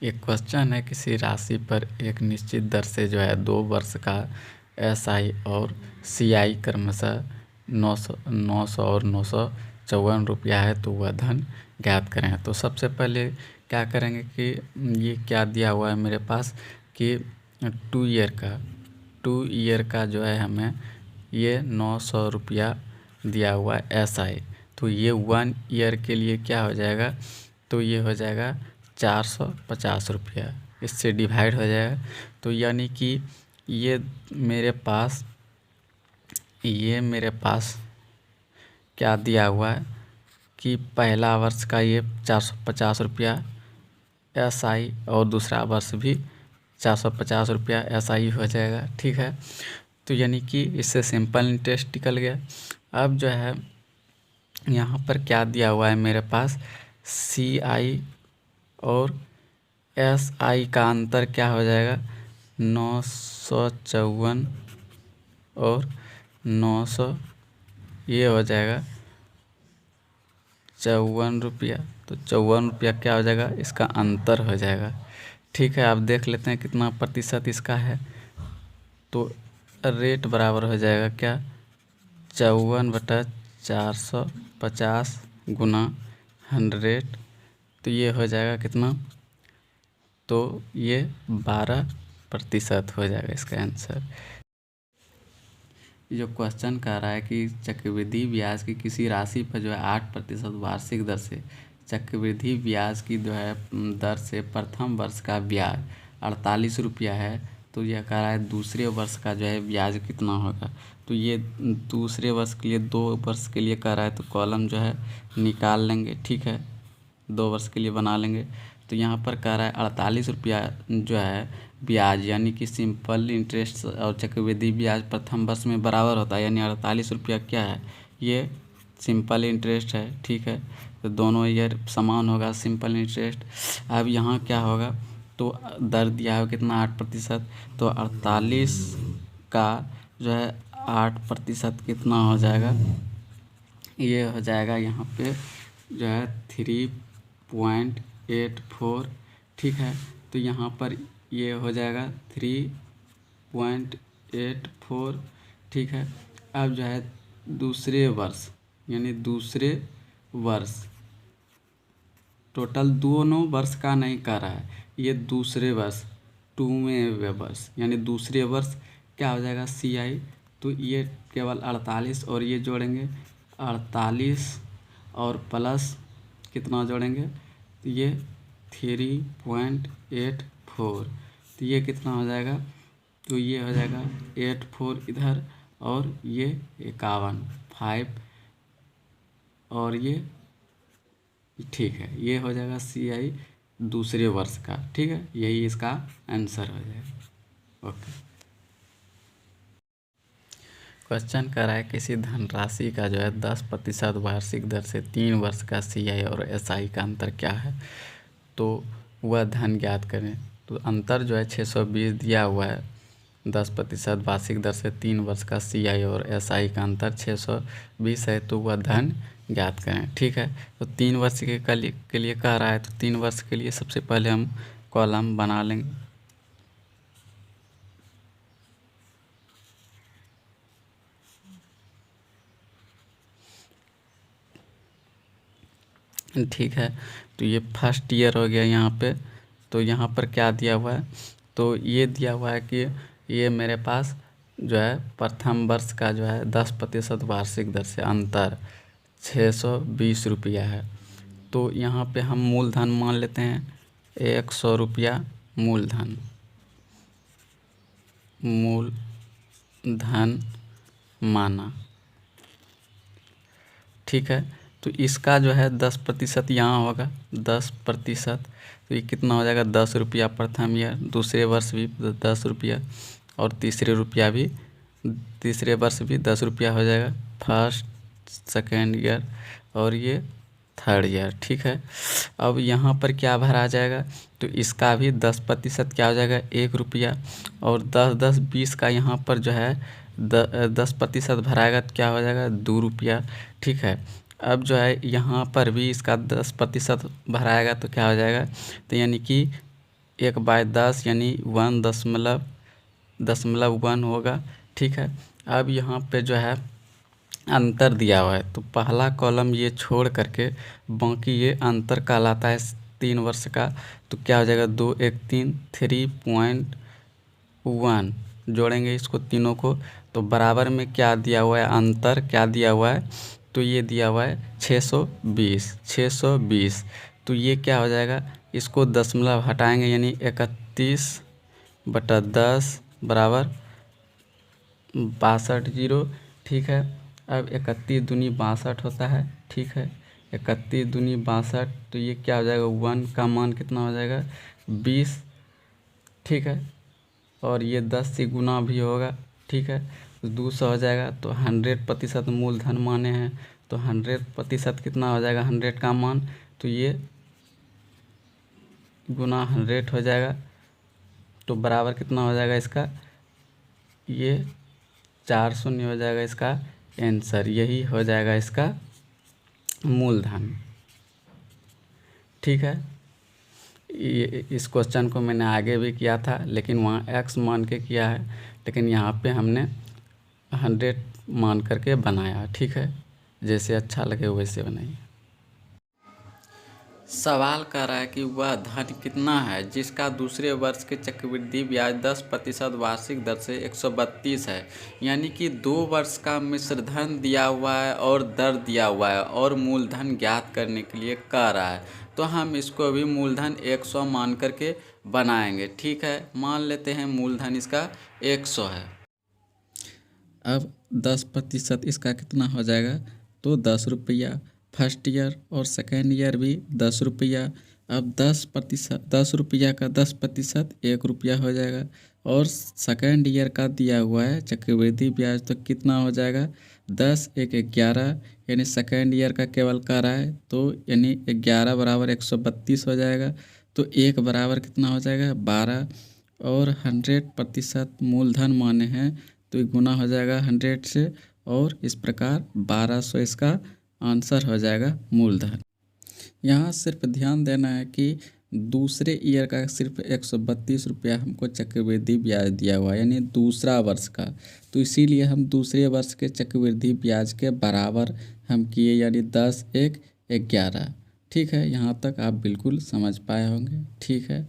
एक क्वेश्चन है, किसी राशि पर एक निश्चित दर से जो है 2 वर्ष का एसआई और सीआई क्रमशः 900 और 954 रुपया है, तो वह धन ज्ञात करें। तो सबसे पहले क्या करेंगे कि ये क्या दिया हुआ है मेरे पास कि 2 ईयर का जो है हमें ये 900 रुपया दिया हुआ है एसआई। तो ये 1 ईयर के लिए क्या हो जाएगा, तो ये हो जाएगा 450 रुपया, इससे डिवाइड हो जाएगा। तो यानी कि ये मेरे पास क्या दिया हुआ है कि पहला वर्ष का ये 450 रुपया एसआई और दूसरा वर्ष भी 450 रुपया एसआई हो जाएगा। ठीक है, तो यानी कि इससे सिंपल इंटरेस्ट निकल गया। अब जो है यहाँ पर क्या दिया हुआ है मेरे पास, सीआई और एसआई का अंतर क्या हो जाएगा, 954 और 900, ये हो जाएगा 54 रुपया। तो 54 रुपया क्या हो जाएगा, इसका अंतर हो जाएगा। ठीक है, आप देख लेते हैं कितना प्रतिशत इसका है। तो रेट बराबर हो जाएगा क्या, 54/450 गुना 100। तो ये हो जाएगा कितना, तो ये 12% हो जाएगा इसका आंसर। जो क्वेश्चन कह रहा है कि चक्रवृद्धि ब्याज की किसी राशि पर जो है 8% वार्षिक दर से चक्रवृद्धि ब्याज की जो है दर से प्रथम वर्ष का ब्याज 48 रुपया है, तो यह कह रहा है दूसरे वर्ष का जो है ब्याज कितना होगा। तो ये दूसरे वर्ष के लिए 2 वर्ष के लिए कह रहा है, तो कॉलम जो है निकाल लेंगे। ठीक है, 2 वर्ष के लिए बना लेंगे। तो यहाँ पर कह रहा है 48 रुपया जो है ब्याज, यानी कि सिंपल इंटरेस्ट और चक्रवृद्धि ब्याज प्रथम वर्ष में बराबर होता है, यानी 48 रुपया क्या है, ये सिंपल इंटरेस्ट है। ठीक है, तो दोनों ईयर समान होगा सिंपल इंटरेस्ट। अब यहाँ क्या होगा, तो दर दिया है कितना, 8%। तो 48 का जो है 8% कितना हो जाएगा, ये हो जाएगा यहाँ पे जो है 3.84। ठीक है, तो यहाँ पर ये हो जाएगा 3.84। ठीक है, अब जो है दूसरे वर्ष, यानी दूसरे वर्ष, टोटल दोनों वर्ष का नहीं कर रहा है, ये दूसरे वर्ष 2वें वर्ष, यानी दूसरे वर्ष क्या हो जाएगा सीआई। तो ये केवल 48 और ये जोड़ेंगे 48 और प्लस कितना जोड़ेंगे, तो ये 3.84। तो ये कितना हो जाएगा, तो ये हो जाएगा 84 इधर, और ये 51 5, और ये ठीक है, ये हो जाएगा सीआई दूसरे वर्ष का। ठीक है, यही इसका आंसर हो जाएगा। ओके, क्वेश्चन कर रहा है किसी धनराशि का जो है 10% वार्षिक दर से 3 वर्ष का सीआई और एसआई का अंतर क्या है, तो वह धन ज्ञात करें। तो अंतर जो है 620 दिया हुआ है, 10% वार्षिक दर से 3 वर्ष का सीआई और एसआई का अंतर 620 है, तो वह धन ज्ञात करें। ठीक है, तो 3 वर्ष के लिए कह रहा है, तो 3 वर्ष के लिए सबसे पहले हम कॉलम बना लेंगे। ठीक है, तो ये फर्स्ट ईयर हो गया यहाँ पे। तो यहाँ पर क्या दिया हुआ है, तो ये दिया हुआ है कि ये मेरे पास जो है प्रथम वर्ष का जो है 10% वार्षिक दर से अंतर 620 रुपया है। तो यहाँ पे हम मूलधन मान लेते हैं 100 रुपया मूलधन माना। ठीक है, तो इसका जो है 10% यहाँ होगा, 10%। तो ये कितना हो जाएगा, 10 रुपया प्रथम ईयर, दूसरे वर्ष भी 10 रुपया, और तीसरे वर्ष भी 10 रुपया हो जाएगा, फर्स्ट सेकेंड ईयर और ये थर्ड ईयर। ठीक है, अब यहाँ पर क्या भरा जाएगा, तो इसका भी 10% क्या हो जाएगा, 1 रुपया, और 10-10-20 का यहाँ पर जो है 10% भराएगा तो क्या हो जाएगा, 2 रुपया। ठीक है, अब जो है यहाँ पर भी इसका 10% भराएगा तो क्या हो जाएगा, तो यानी कि 1/10 यानी 1.1 होगा। ठीक है, अब यहाँ पे जो है अंतर दिया हुआ है, तो पहला कॉलम ये छोड़ करके बाकी ये अंतर कहलाता है 3 वर्ष का। तो क्या हो जाएगा, 2 1 3 3.1 जोड़ेंगे इसको तीनों को, तो बराबर में क्या दिया हुआ है, अंतर क्या दिया हुआ है, तो ये दिया हुआ है 620। तो ये क्या हो जाएगा, इसको दशमलव हटाएंगे यानी 31/10 बराबर 62 जीरो। ठीक है, अब 31 दूनी 62 होता है। ठीक है, 31 दूनी 62, तो ये क्या हो जाएगा, 1 का मान कितना हो जाएगा, 20। ठीक है, और ये 10 से गुना भी होगा। ठीक है, तो 200 हो जाएगा। तो 100% मूलधन माने हैं, तो 100% कितना हो जाएगा, 100 का मान, तो ये गुना 100 हो जाएगा। तो बराबर कितना हो जाएगा इसका, ये 4 शून्य हो जाएगा इसका आंसर, यही हो जाएगा इसका मूलधन। ठीक है, ये इस क्वेश्चन को मैंने आगे भी किया था, लेकिन वहाँ x मान के किया है, लेकिन यहाँ पे हमने 100 मान करके बनाया। ठीक है, जैसे अच्छा लगे वैसे बनाइए। सवाल कर रहा है कि वह धन कितना है जिसका दूसरे वर्ष के चक्रवृद्धि ब्याज 10% वार्षिक दर से 132 है। यानी कि 2 वर्ष का मिश्र धन दिया हुआ है और दर दिया हुआ है और मूलधन ज्ञात करने के लिए कह रहा है। तो हम इसको भी मूलधन 100 मान करके बनाएंगे। ठीक है, मान लेते हैं मूलधन इसका 100 है। अब 10% इसका कितना हो जाएगा, तो 10 रुपया। फर्स्ट ईयर और सेकेंड ईयर भी 10 रुपया। अब 10 रुपया का 10% 1 रुपया हो जाएगा। और सेकेंड ईयर का दिया हुआ है चक्रवृद्धि ब्याज, तो कितना हो जाएगा, 10 1 11, यानी सेकेंड ईयर का केवल कर रहा है, तो यानी 11 बराबर 132 हो जाएगा। तो 1 बराबर कितना हो जाएगा, 12। और 100% मूलधन माने हैं, तो गुना हो जाएगा 100 से, और इस प्रकार 1200 इसका आंसर हो जाएगा मूलधन। यहाँ सिर्फ ध्यान देना है कि दूसरे ईयर का सिर्फ 132 रुपया हमको चक्रवृद्धि ब्याज दिया हुआ है, यानी दूसरा वर्ष का। तो इसीलिए हम दूसरे वर्ष के चक्रवृद्धि ब्याज के बराबर हम किए, यानी 10 1 11। ठीक है, यहाँ तक आप बिल्कुल समझ पाए होंगे। ठीक है।